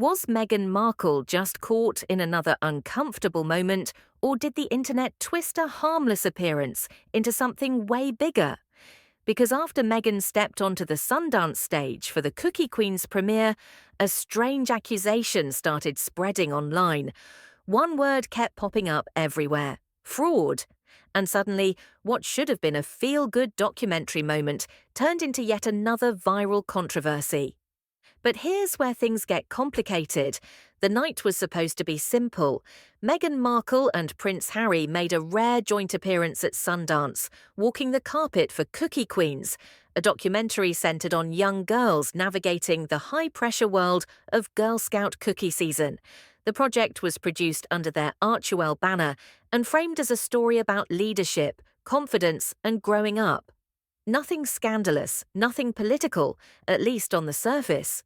Was Meghan Markle just caught in another uncomfortable moment, or did the internet twist a harmless appearance into something way bigger? Because after Meghan stepped onto the Sundance stage for the Cookie Queen's premiere, a strange accusation started spreading online. One word kept popping up everywhere: fraud. And suddenly, what should have been a feel-good documentary moment turned into yet another viral controversy. But here's where things get complicated. The night was supposed to be simple. Meghan Markle and Prince Harry made a rare joint appearance at Sundance, walking the carpet for Cookie Queens, a documentary centered on young girls navigating the high-pressure world of Girl Scout cookie season. The project was produced under their Archewell banner and framed as a story about leadership, confidence, and growing up. Nothing scandalous, nothing political, at least on the surface.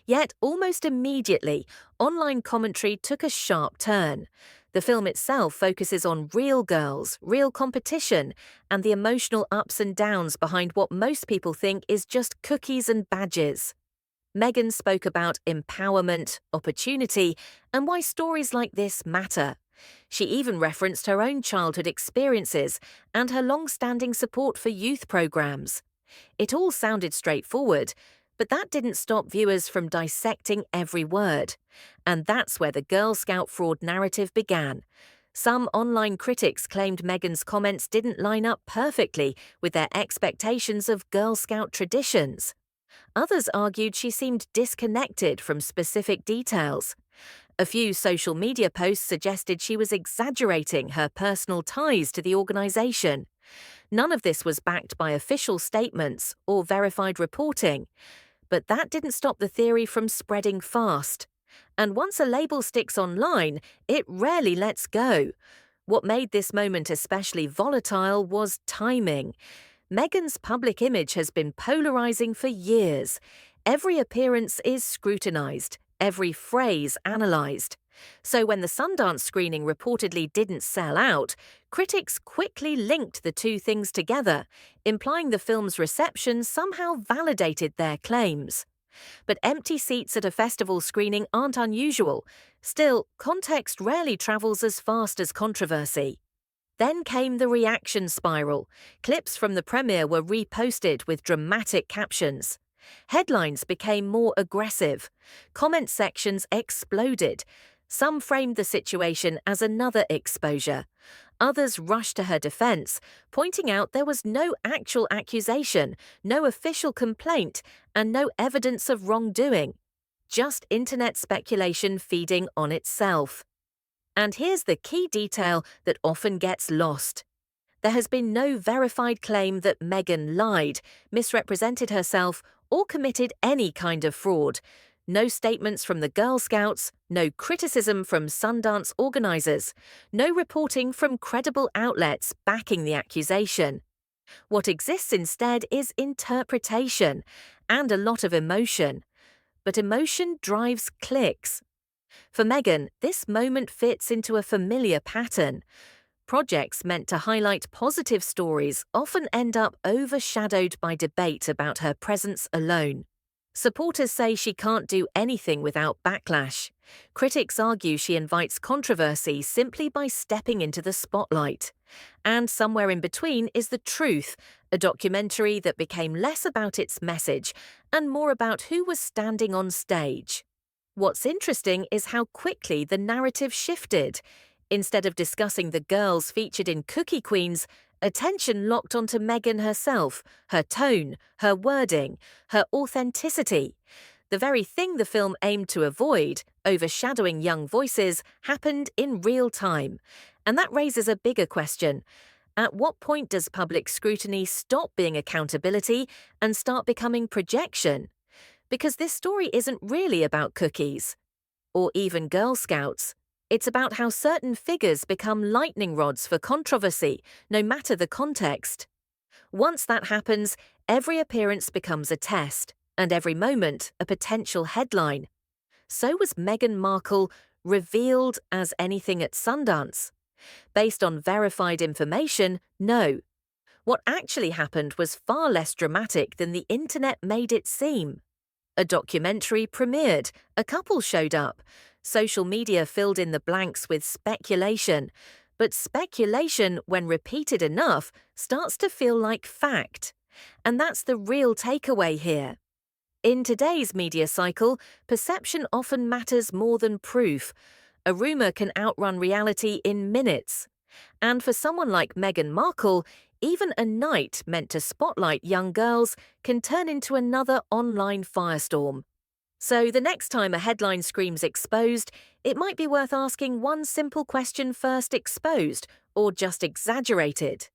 Yet, almost immediately, online commentary took a sharp turn. The film itself focuses on real girls, real competition, and the emotional ups and downs behind what most people think is just cookies and badges. Meghan spoke about empowerment, opportunity, and why stories like this matter. She even referenced her own childhood experiences and her long-standing support for youth programs. It all sounded straightforward, but that didn't stop viewers from dissecting every word. And that's where the Girl Scout fraud narrative began. Some online critics claimed Meghan's comments didn't line up perfectly with their expectations of Girl Scout traditions. Others argued she seemed disconnected from specific details. A few social media posts suggested she was exaggerating her personal ties to the organization. None of this was backed by official statements or verified reporting. But that didn't stop the theory from spreading fast. And once a label sticks online, it rarely lets go. What made this moment especially volatile was timing. Meghan's public image has been polarizing for years. Every appearance is scrutinized, every phrase analyzed. So when the Sundance screening reportedly didn't sell out, critics quickly linked the two things together, implying the film's reception somehow validated their claims. But empty seats at a festival screening aren't unusual. Still, context rarely travels as fast as controversy. Then came the reaction spiral. Clips from the premiere were reposted with dramatic captions. Headlines became more aggressive. Comment sections exploded. Some framed the situation as another exposure. Others rushed to her defense, pointing out there was no actual accusation, no official complaint, and no evidence of wrongdoing. Just internet speculation feeding on itself. And here's the key detail that often gets lost. There has been no verified claim that Meghan lied, misrepresented herself, or committed any kind of fraud. No statements from the Girl Scouts, no criticism from Sundance organizers, no reporting from credible outlets backing the accusation. What exists instead is interpretation and a lot of emotion. But emotion drives clicks. For Meghan, this moment fits into a familiar pattern. Projects meant to highlight positive stories often end up overshadowed by debate about her presence alone. Supporters say she can't do anything without backlash. Critics argue she invites controversy simply by stepping into the spotlight. And somewhere in between is The Truth, a documentary that became less about its message and more about who was standing on stage. What's interesting is how quickly the narrative shifted. Instead of discussing the girls featured in Cookie Queens, attention locked onto Meghan herself, her tone, her wording, her authenticity. The very thing the film aimed to avoid, overshadowing young voices, happened in real time. And that raises a bigger question. At what point does public scrutiny stop being accountability and start becoming projection? Because this story isn't really about cookies, or even Girl Scouts. It's about how certain figures become lightning rods for controversy, no matter the context. Once that happens, every appearance becomes a test, and every moment a potential headline. So was Meghan Markle revealed as anything at Sundance? Based on verified information, no. What actually happened was far less dramatic than the internet made it seem. A documentary premiered, a couple showed up. Social media filled in the blanks with speculation. But speculation, when repeated enough, starts to feel like fact. And that's the real takeaway here. In today's media cycle, perception often matters more than proof. A rumour can outrun reality in minutes. And for someone like Meghan Markle, even a night meant to spotlight young girls can turn into another online firestorm. So the next time a headline screams exposed, it might be worth asking one simple question first: exposed or just exaggerated?